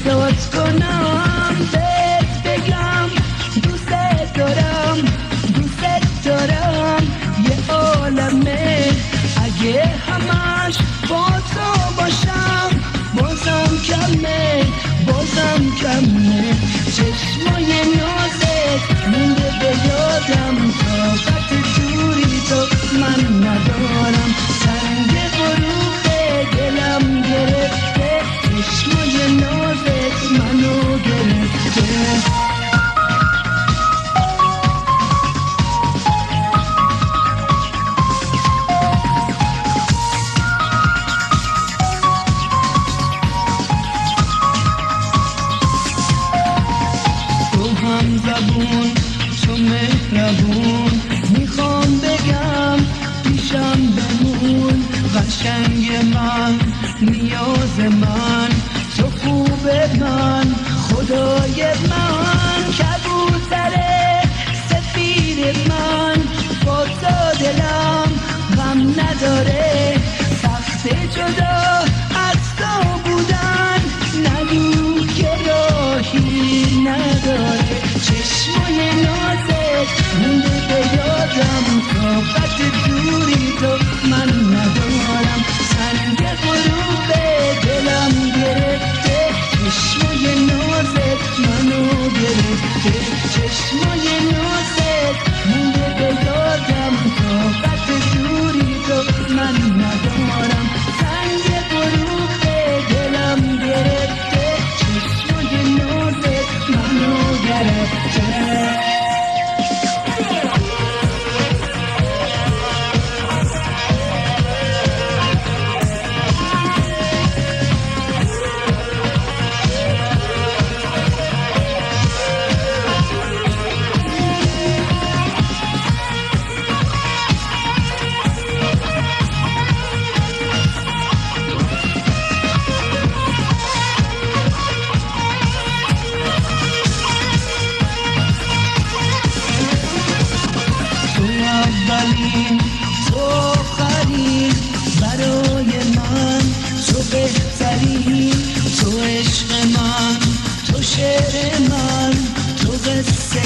صدات کنم بهت بگم دوست دارم دوست دارم یه عالمه اگه همش با تو باشم بازم کمه بازم کمه چشمای نازت مونده به یادم طاقت دوری تو من ندارم سنگ غروب دلم گرفته چشمای نازت منو گرفته زبون تو مهربون میخوام بگم پیشم بمون قشنگ من نیاز من تو خوب من خدای من کبوتر سفید من با تو دلم غم نداره سخت جدا از تو بودن نگو که راهی نداره چشمای نازت مونده به یادم طاقت دوری تو من ندارم سنگ غروب دلم گرفته چشمای نازت منو گرفته چشمای نازت مونده به یادم طاقت دوری تو من ندارم سنگ غروب دلم گرفته چشمای نازت منو گرفته اولین تو آخرین برای من تو بهترین تو عشق من تو شعر من تو قصه